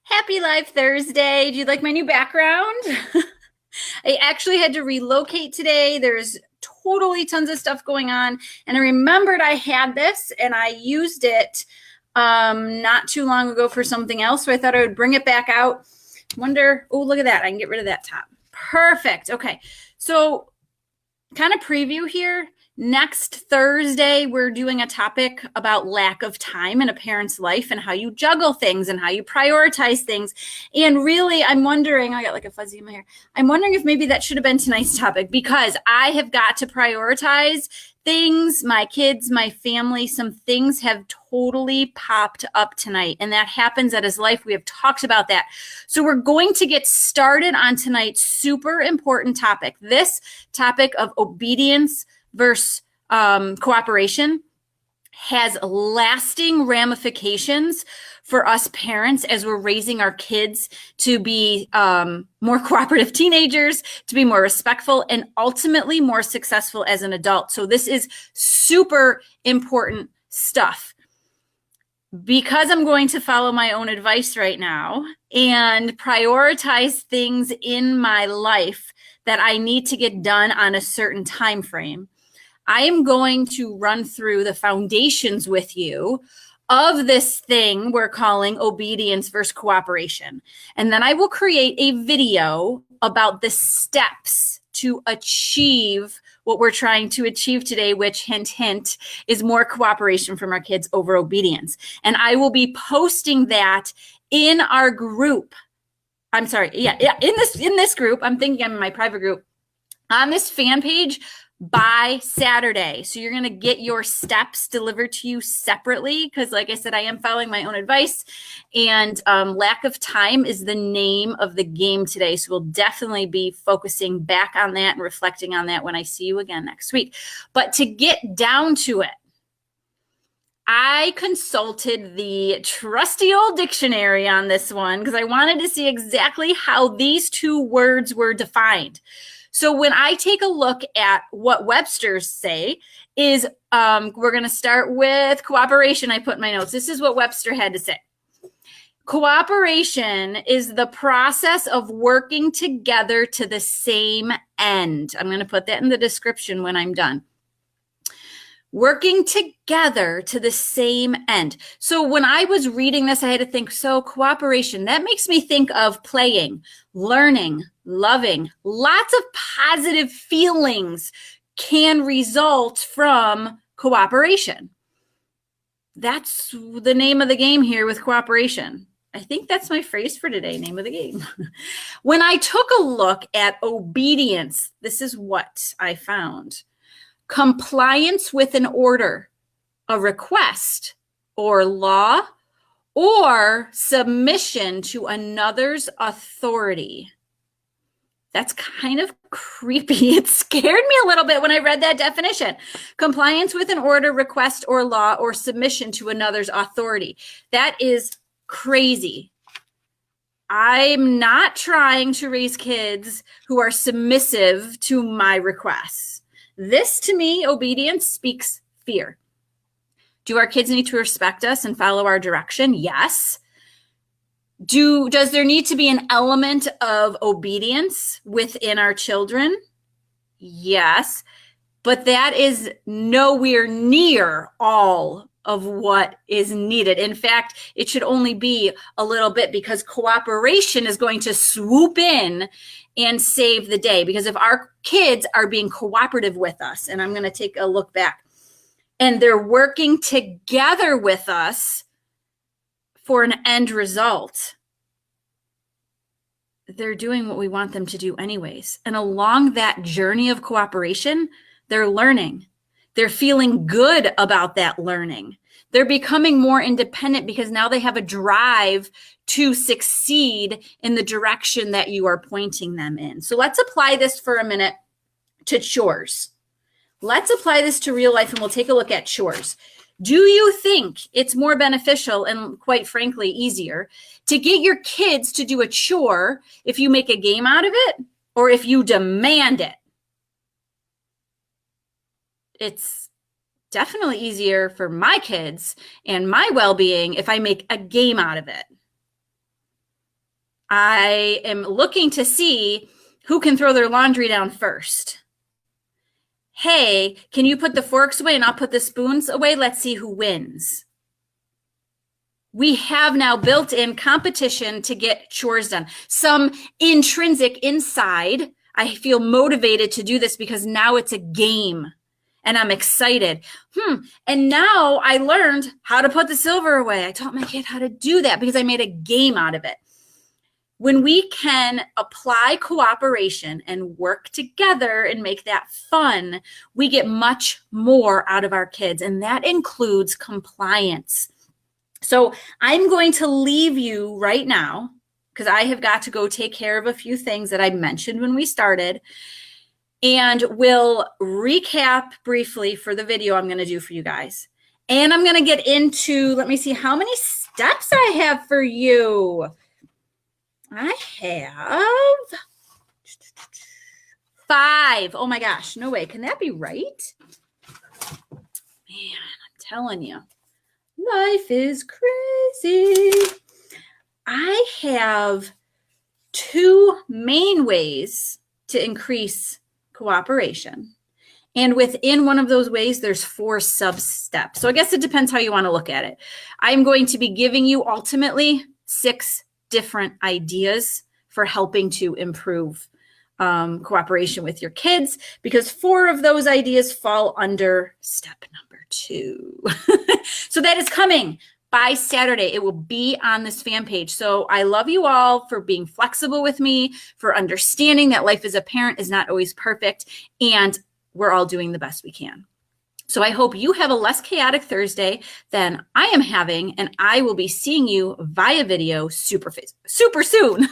Happy Live Thursday. Do you like my new background? I actually had to relocate today. There's totally tons of stuff going on. And I remembered I had this and I used it not too long ago for something else. So I thought I would bring it back out. Wonder, oh, look at that. I can get rid of that top. Perfect. Okay. So kind of preview here. Next Thursday, we're doing a topic about lack of time in a parent's life and how you juggle things and how you prioritize things. And really, I'm wondering, I got like a fuzzy in my hair. I'm wondering if maybe that should have been tonight's topic because I have got to prioritize things, my kids, my family. Some things have totally popped up tonight, and that happens at his life. We have talked about that. So we're going to get started on tonight's super important topic. This topic of obedience versus cooperation has lasting ramifications for us parents as we're raising our kids to be more cooperative teenagers, to be more respectful, and ultimately more successful as an adult. So this is super important stuff. Because I'm going to follow my own advice right now and prioritize things in my life that I need to get done on a certain time frame, I am going to run through the foundations with you of this thing we're calling obedience versus cooperation. And then I will create a video about the steps to achieve what we're trying to achieve today, which, hint, hint, is more cooperation from our kids over obedience. And I will be posting that in our group. I'm sorry. Yeah. In this group, I'm thinking I'm in my private group on this fan page by Saturday. So you're going to get your steps delivered to you separately because, like I said, I am following my own advice, and lack of time is the name of the game today. So we'll definitely be focusing back on that and reflecting on that when I see you again next week. But to get down to it, I consulted the trusty old dictionary on this one because I wanted to see exactly how these two words were defined. So when I take a look at what Webster's say is, we're going to start with cooperation. I put in my notes. This is what Webster had to say. Cooperation is the process of working together to the same end. I'm going to put that in the description when I'm done. Working together to the same end. So when I was reading this, I had to think, so cooperation, that makes me think of playing, learning, loving. Lots of positive feelings can result from cooperation. That's the name of the game here with cooperation. I think that's my phrase for today, name of the game. When I took a look at obedience, this is what I found. Compliance with an order, a request or law, or submission to another's authority. That's kind of creepy. It scared me a little bit when I read that definition. Compliance with an order, request, or law, or submission to another's authority. That is crazy. I'm not trying to raise kids who are submissive to my requests. This, to me, obedience speaks fear. Do our kids need to respect us and follow our direction? Yes. Does there need to be an element of obedience within our children? Yes. But that is nowhere near all of what is needed. In fact, it should only be a little bit because cooperation is going to swoop in and save the day. Because if our kids are being cooperative with us, and I'm going to take a look back, and they're working together with us for an end result, they're doing what we want them to do anyways. And along that journey of cooperation, they're learning. They're feeling good about that learning. They're becoming more independent because now they have a drive to succeed in the direction that you are pointing them in. So let's apply this for a minute to chores. Let's apply this to real life, and we'll take a look at chores. Do you think it's more beneficial and, quite frankly, easier to get your kids to do a chore if you make a game out of it or if you demand it? It's definitely easier for my kids and my well-being if I make a game out of it. I am looking to see who can throw their laundry down first. Hey, can you put the forks away and I'll put the spoons away? Let's see who wins. We have now built in competition to get chores done. Some intrinsic inside. I feel motivated to do this because now it's a game and I'm excited. And now I learned how to put the silver away. I taught my kid how to do that because I made a game out of it. When we can apply cooperation and work together and make that fun, we get much more out of our kids, and that includes compliance. So I'm going to leave you right now because I have got to go take care of a few things that I mentioned when we started, and we'll recap briefly for the video I'm going to do for you guys. And I'm going to get into, let me see how many steps I have for you. I have 5. Oh my gosh, no way. Can that be right? Man, I'm telling you, life is crazy. I have 2 main ways to increase cooperation. And within one of those ways, there's 4 sub-steps. So I guess it depends how you want to look at it. I'm going to be giving you ultimately 6 different ideas for helping to improve cooperation with your kids, because 4 of those ideas fall under step number 2. So that is coming by Saturday. It will be on this fan page. So I love you all for being flexible with me, for understanding that life as a parent is not always perfect, and we're all doing the best we can. So I hope you have a less chaotic Thursday than I am having, and I will be seeing you via video super soon.